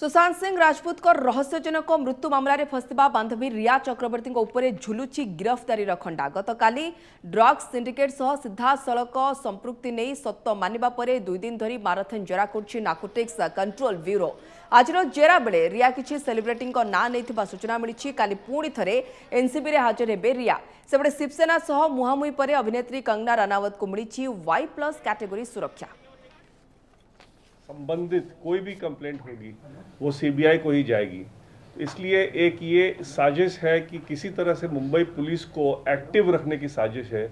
सुशांत सिंह राजपूत को रहस्यजनक मृत्यु मामलें फसवा बांधवी रिया चक्रवर्ती उपरे झुलुची गिरफ्तारी खंडा गतकाली ड्रग्स सिंडिकेट सह सीधा सड़क संपृक्ति नहीं सत्य मानिबा परे 2 दिन धरी माराथन जेरा कर नार्कोटिक्स कंट्रोल ब्यूरो आज जेरा बेले रिया किसी सेलिब्रिटी ना नहीं सूचना मिली काली पुणी थे एनसीबी रे हाजर हे रिया सेपटे शिवसेना सह मुहांमुही पर अभिनेत्री कंगना रनावत को मिली Y+ कैटेगरी सुरक्षा। संबंधित कोई भी कंप्लेंट होगी वो सीबीआई को ही जाएगी। इसलिए एक ये साजिश है कि किसी तरह से मुंबई पुलिस को एक्टिव रखने की साजिश है,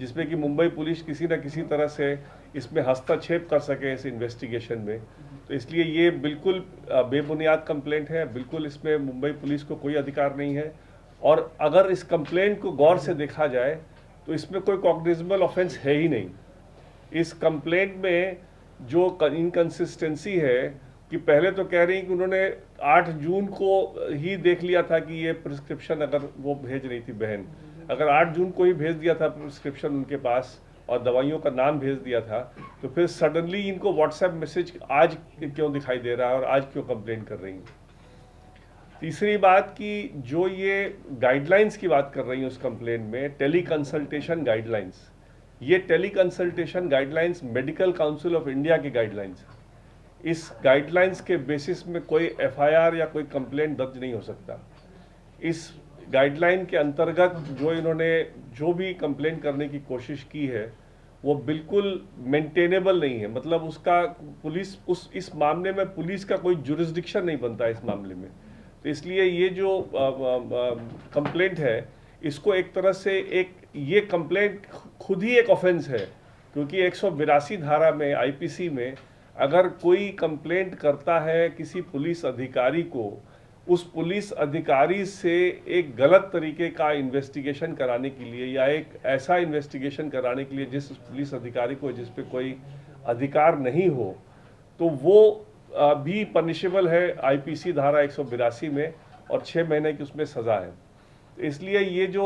जिसमें कि मुंबई पुलिस किसी न किसी तरह से इसमें हस्तक्षेप कर सके इस इन्वेस्टिगेशन में। तो इसलिए ये बिल्कुल बेबुनियाद कंप्लेंट है, बिल्कुल इसमें मुंबई पुलिस को कोई अधिकार नहीं है। और अगर इस कंप्लेंट को गौर से देखा जाए तो इसमें कोई कॉग्निजेबल ऑफेंस है ही नहीं। इस कंप्लेंट में जो इनकंसिस्टेंसी है कि पहले तो कह रही हैं कि उन्होंने 8 जून को ही देख लिया था कि ये प्रिस्क्रिप्शन अगर वो भेज रही थी बहन, अगर 8 जून को ही भेज दिया था प्रिस्क्रिप्शन उनके पास और दवाइयों का नाम भेज दिया था, तो फिर सडनली इनको व्हाट्सएप मैसेज आज क्यों दिखाई दे रहा है और आज क्यों कंप्लेंट कर रही हैं। तीसरी बात कि जो ये गाइडलाइंस की बात कर रही हैं उस कंप्लेंट में, टेली कंसल्टेशन गाइडलाइंस, ये teleconsultation guidelines medical council of India की गाइडलाइंस है। इस गाइडलाइंस के बेसिस में कोई एफआईआर या कोई कंप्लेंट दर्ज नहीं हो सकता। इस गाइडलाइन के अंतर्गत जो इन्होंने जो भी कंप्लेंट करने की कोशिश की है वो बिल्कुल मेंटेनेबल नहीं है। मतलब उसका पुलिस इस मामले में पुलिस का कोई जुरिस्डिक्शन नहीं बनता इस मामले में। तो इसलिए ये जो कंप्लेंट है इसको एक तरह से ये कंप्लेंट खुद ही एक ऑफेंस है, क्योंकि 182 धारा में आईपीसी में अगर कोई कंप्लेंट करता है किसी पुलिस अधिकारी को, उस पुलिस अधिकारी से एक गलत तरीके का इन्वेस्टिगेशन कराने के लिए या एक ऐसा इन्वेस्टिगेशन कराने के लिए जिस पुलिस अधिकारी को जिस पे कोई अधिकार नहीं हो, तो वो भी पनिशेबल है आईपीसी धारा 182 में और 6 महीने की उसमें सज़ा है। इसलिए ये जो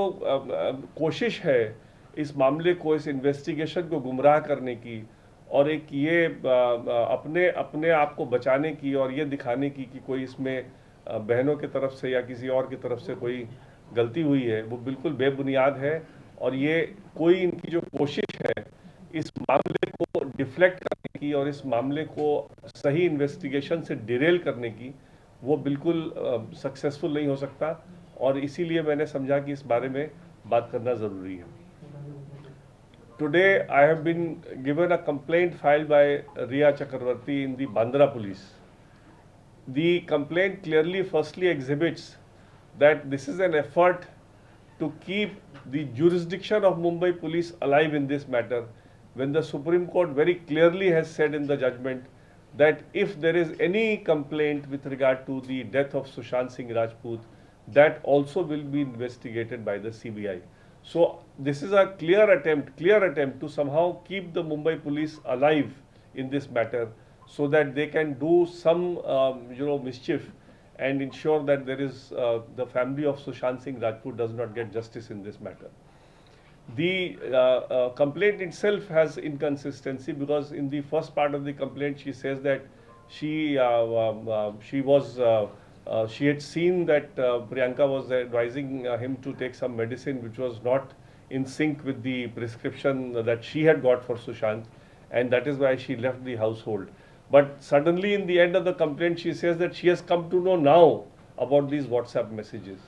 कोशिश है इस मामले को, इस इन्वेस्टिगेशन को गुमराह करने की और एक ये अपने आप को बचाने की और ये दिखाने की कि कोई इसमें बहनों की तरफ से या किसी और की तरफ से कोई गलती हुई है, वो बिल्कुल बेबुनियाद है। और ये कोई इनकी जो कोशिश है इस मामले को डिफ्लेक्ट करने की और इस मामले को सही इन्वेस्टिगेशन से डिरेल करने की, वो बिल्कुल सक्सेसफुल नहीं हो सकता। और इसीलिए मैंने समझा कि इस बारे में बात करना ज़रूरी है। Today I have been given a complaint filed by Riya Chakravarti in the Bandra police. The complaint clearly firstly exhibits that this is an effort to keep the jurisdiction of Mumbai police alive in this matter, when the Supreme Court very clearly has said in the judgment that if there is any complaint with regard to the death of Sushant Singh Rajput, that also will be investigated by the CBI. So this is a clear attempt to somehow keep the Mumbai police alive in this matter, so that they can do some mischief and ensure that there is the family of Sushant Singh Rajput does not get justice in this matter. The complaint itself has inconsistency, because in the first part of the complaint she says that she had seen that Priyanka was advising him to take some medicine which was not in sync with the prescription that she had got for Sushant, and that is why she left the household. But suddenly in the end of the complaint she says that she has come to know now about these WhatsApp messages.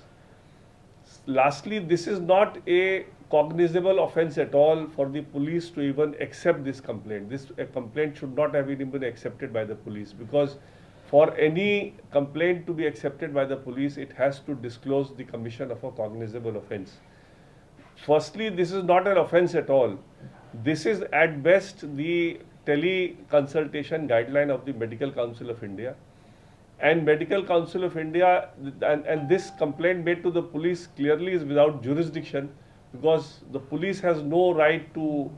Lastly, this is not a cognizable offense at all for the police to even accept this complaint. This complaint should not have even been accepted by the police, because for any complaint to be accepted by the police, it has to disclose the commission of a cognizable offense. Firstly, this is not an offense at all. This is at best the tele-consultation guideline of the Medical Council of India. And Medical Council of India, and this complaint made to the police clearly is without jurisdiction, because the police has no right to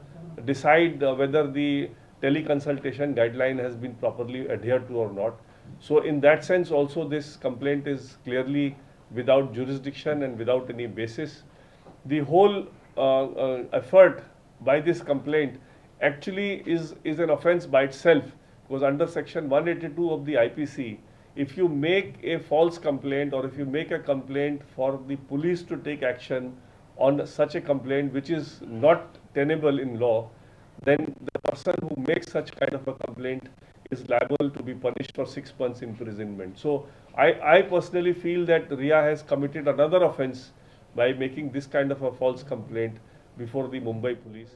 decide whether the tele-consultation guideline has been properly adhered to or not. So in that sense also this complaint is clearly without jurisdiction and without any basis. The whole effort by this complaint actually is an offense by itself, because under section 182 of the IPC if you make a false complaint or if you make a complaint for the police to take action on such a complaint which is not tenable in law, then the person who makes such kind of a complaint is liable to be punished for 6 months imprisonment. So I personally feel that Riya has committed another offense by making this kind of a false complaint before the Mumbai police.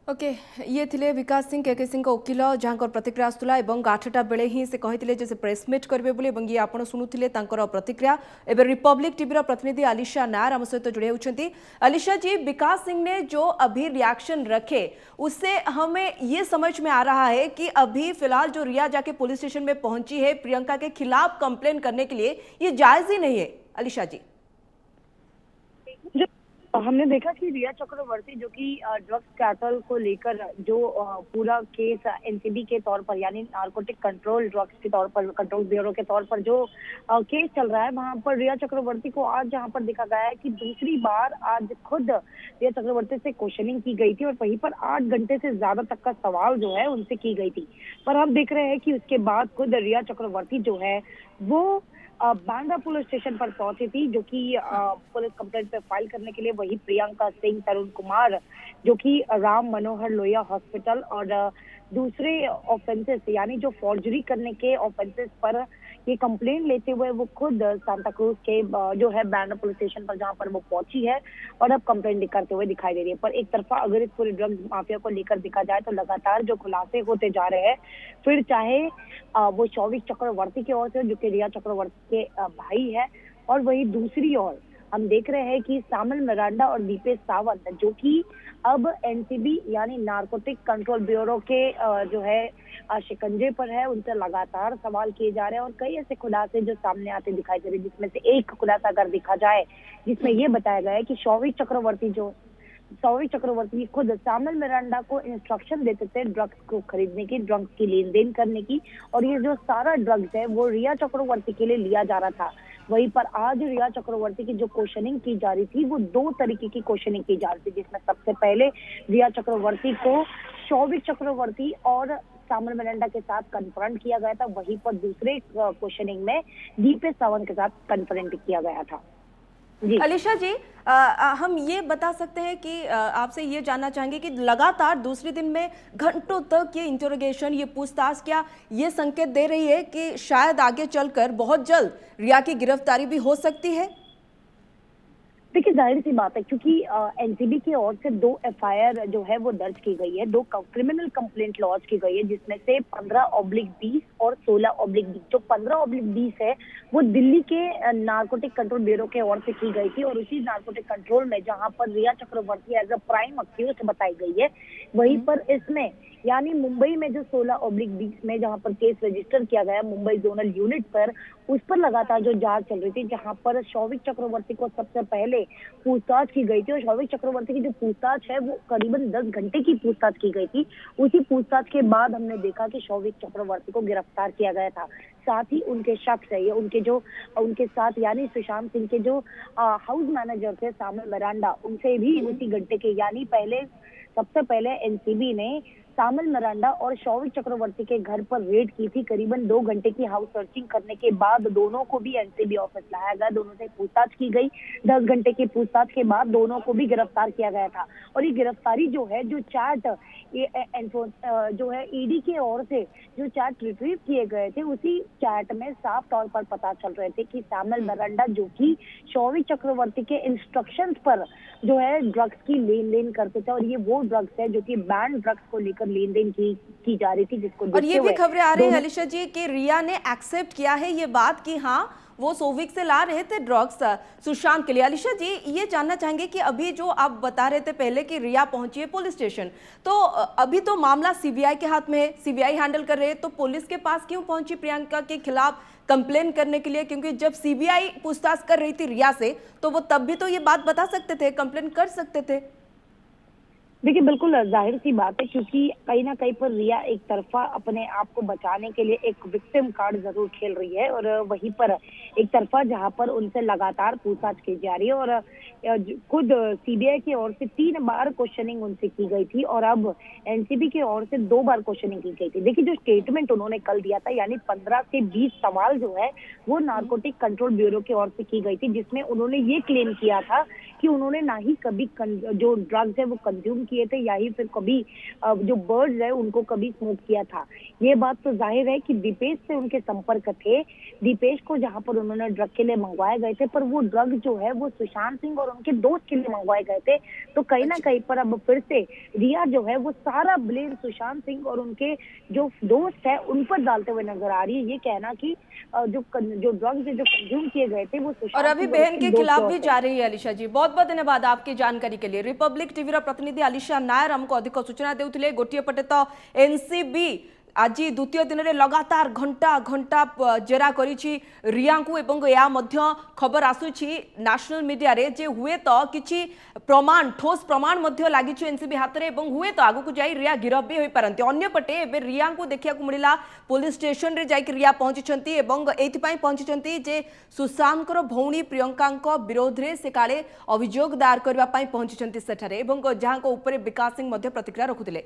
Okay ये थिले विकास सिंह के सिंह वकिल जहाँ प्रतिक्रिया आसूला और 8टा बेले ही से कहते से प्रेसमिट करेंगे बोली ये आप शुणुले प्रतिक्रिया एवं रिपब्लिक टीवी प्रतिनिधि अलीशा नायर आम सहित जुड़े होती। अलीशा जी, विकास सिंह ने जो अभी रिएक्शन रखे उससे हमें ये समझ में आ रहा है कि अभी फिलहाल जो रिया जाके पुलिस स्टेशन में पहुंची है प्रियंका के खिलाफ कंप्लेन करने के लिए, ये जायज ही नहीं है। अलीशा जी, हमने देखा कि रिया चक्रवर्ती जो कि ड्रग्स कैटल को लेकर जो पूरा केस एनसीबी के तौर पर यानी नारकोटिक कंट्रोल ड्रग्स के तौर पर कंट्रोल ब्यूरो के तौर पर जो केस चल रहा है, वहां पर रिया चक्रवर्ती को आज जहां पर देखा गया है कि दूसरी बार आज खुद रिया चक्रवर्ती से क्वेश्चनिंग की गई थी और वहीं पर 8 घंटे से ज्यादा तक का सवाल जो है उनसे की गई थी। पर हम देख रहे हैं कि उसके बाद खुद रिया चक्रवर्ती जो है वो बांद्रा पुलिस स्टेशन पर पहुंची थी, जो कि पुलिस कंप्लेंट पे फाइल करने के लिए। वही प्रियंका सिंह, तरुण कुमार जो कि राम मनोहर लोहिया हॉस्पिटल और दूसरे ऑफेंसेस यानी जो फॉर्जरी करने के ऑफेंसेस पर ये कंप्लेंट लेते हुए वो खुद सांता क्रूज के जो है बांद्रा पुलिस स्टेशन पर जहां पर वो पहुंची है और अब कंप्लेंट करते हुए दिखाई दे रही है। पर एक तरफा अगर इस पूरे ड्रग्स माफिया को लेकर देखा जाए तो लगातार जो खुलासे होते जा रहे हैं, फिर चाहे वो शौविक चक्रवर्ती की ओर से जो कि रिया चक्रवर्ती के भाई है, और वही दूसरी ओर हम देख रहे हैं कि सामल मिरांडा और दीपेश सावंत जो कि अब एनसीबी यानी नारकोटिक कंट्रोल ब्यूरो के जो है शिकंजे पर है, उनसे लगातार सवाल किए जा रहे हैं और कई ऐसे खुलासे जो सामने आते दिखाई दे रहे हैं, जिसमें से एक खुलासा अगर देखा जाए जिसमें ये बताया गया है कि शौविक चक्रवर्ती खुद सामल मिरांडा को इंस्ट्रक्शन देते थे ड्रग्स को खरीदने की, ड्रग्स की लेन देन करने की, और ये जो सारा ड्रग्स है वो रिया चक्रवर्ती के लिए लिया जा रहा था। वहीं पर आज रिया चक्रवर्ती की जो क्वेश्चनिंग की जा रही थी वो 2 तरीके की क्वेश्चनिंग की जा रही थी, जिसमें सबसे पहले रिया चक्रवर्ती को शौविक चक्रवर्ती और सामल मिरांडा के साथ कन्फ्रंट किया गया था, वहीं पर दूसरे क्वेश्चनिंग में दीपेश सावंत के साथ कन्फ्रंट किया गया था। अलीशा जी, हम ये बता सकते हैं कि आपसे ये जानना चाहेंगे कि लगातार दूसरे दिन में घंटों तक ये इंटरोगेशन, ये पूछताछ क्या ये संकेत दे रही है कि शायद आगे चलकर बहुत जल्द रिया की गिरफ्तारी भी हो सकती है? देखिए, जाहिर सी बात है क्योंकि एनसीबी की ओर से 2 एफआईआर जो है वो दर्ज की गई है, 2 क्रिमिनल कंप्लेंट लॉन्च की गई है, जिसमें से 15/20 और 16/20। जो 15/20 है वो दिल्ली के नारकोटिक कंट्रोल ब्यूरो के ओर से की गई थी और उसी नारकोटिक कंट्रोल में जहां पर रिया चक्रवर्ती एज अ प्राइम अक्यूज्ड बताई गई है, वहीं पर इसमें यानी मुंबई में जो 16/20 में जहां पर केस रजिस्टर किया गया मुंबई जोनल यूनिट पर, उस पर लगातार जो जांच चल रही थी, जहां पर शौविक चक्रवर्ती को सबसे पहले पूछताछ की गई थी और शौविक चक्रवर्ती की जो पूछताछ है वो करीबन 10 घंटे की पूछताछ की गई थी। उसी पूछताछ के बाद हमने देखा कि शौविक चक्रवर्ती को गिरफ्तार किया गया था। साथ ही उनके शख्स है, ये उनके साथ यानी सुशांत सिंह के जो हाउस मैनेजर थे सामल मिरांडा, उनसे भी उसी घंटे के यानी सबसे पहले एनसीबी ने सामल मिरांडा और शौविक चक्रवर्ती के घर पर रेड की थी। करीबन 2 घंटे की हाउस सर्चिंग करने के बाद दोनों को भी एनसीबी ऑफिस लाया गया, दोनों से पूछताछ की गई। 10 घंटे की पूछताछ के बाद दोनों को भी गिरफ्तार किया गया था और ये गिरफ्तारी जो है, जो चैट जो है ईडी की ओर से जो चैट रिट्रीव किए गए थे, उसी चैट में साफ तौर पर पता चल रहे थे कि सामल मिरांडा जो कि शौविक चक्रवर्ती के इंस्ट्रक्शंस पर जो है ड्रग्स की लेन देन करते थे और ये वो ड्रग्स है जो कि बैन ड्रग्स को लेकर लेन देन की जा रही थी, जिसको और ये भी खबरें आ रही है अलीशा जी कि रिया ने एक्सेप्ट किया है ये बात कि हाँ वो शौविक से ला रहे थे ड्रग्स सुशांत के लिए। अलीशा जी, ये जानना चाहेंगे कि अभी जो आप बता रहे थे पहले कि रिया पहुंची है पुलिस स्टेशन, तो अभी तो मामला सीबीआई के हाथ में है, सीबीआई हैंडल कर रहे हैं, तो पुलिस के पास क्यों पहुंची प्रियंका के खिलाफ कंप्लेन करने के लिए? क्योंकि जब सीबीआई पूछताछ कर रही थी रिया से तो वो तब भी तो ये बात बता सकते थे, कंप्लेन कर सकते थे। देखिए बिल्कुल जाहिर सी बात है, क्योंकि कहीं ना कहीं पर रिया एक तरफा अपने आप को बचाने के लिए एक विक्टिम कार्ड जरूर खेल रही है, और वहीं पर एक तरफा जहां पर उनसे लगातार पूछताछ की जा रही है, और खुद सीबीआई की ओर से 3 बार क्वेश्चनिंग उनसे की गई थी, और अब एनसीबी की ओर से 2 बार क्वेश्चनिंग की गई थी। देखिए जो स्टेटमेंट उन्होंने कल दिया था, यानी 15 से 20 सवाल जो है वो नारकोटिक कंट्रोल ब्यूरो की ओर से की गई थी, जिसमें उन्होंने ये क्लेम किया था कि उन्होंने ना ही कभी जो ड्रग्स है वो कंज्यूम किए थे, या ही फिर कभी जो बर्ड्स है उनको कभी स्मोक किया था। ये बात तो जाहिर है कि दीपेश से उनके संपर्क थे, दीपेश को जहां पर उन्होंने ड्रग के लिए मंगवाए गए थे, पर वो ड्रग जो है वो सुशांत सिंह और उनके दोस्त के लिए मंगवाए गए थे। तो कहीं ना कहीं पर अब फिर से रिया जो है वो सारा ब्लेम सुशांत सिंह और उनके जो दोस्त है उन पर डालते हुए नजर आ रही है। ये कहना कि जो ड्रग्स जो कंज्यूम किए गए थे वो और सुशांत अभी सिंह और बहन उसके के दोस्त खिलाफ जो भी थे। जा रही है अलीशा जी। बहुत बहुत धन्यवाद आपकी जानकारी के लिए। रिपब्लिक टीवी प्रतिनिधि अलीशा नायर हमको अधिक सूचना देउथिले। गोटिए पटे तो एनसीबी आज द्वितीय दिन में लगातार घंटा घंटा जेरा करिछि रिया को, एवं या मध्य खबर आसुछि नेशनल मीडिया रे जे हुए तो किछि प्रमाण ठोस प्रमाण मध्य लागिछि एनसीबी हाथ रे, एवं हुए तो आगु को जाई रिया गिरफ भी होई पारंती। अन्य पटे एबे रिया को देखिया को मिलिला पुलिस स्टेशन रे जाई रिया पहुंचिछंती, एवं एथि पई पहुंचिछंती जे सुशांत भौणी प्रियंका विरोध रे से काले अभियोग दायर करबा पई पहुंचिछंती सेठारे, एवं जहां को ऊपर विकास सिंह मध्य प्रतिक्रिया रखुतिले।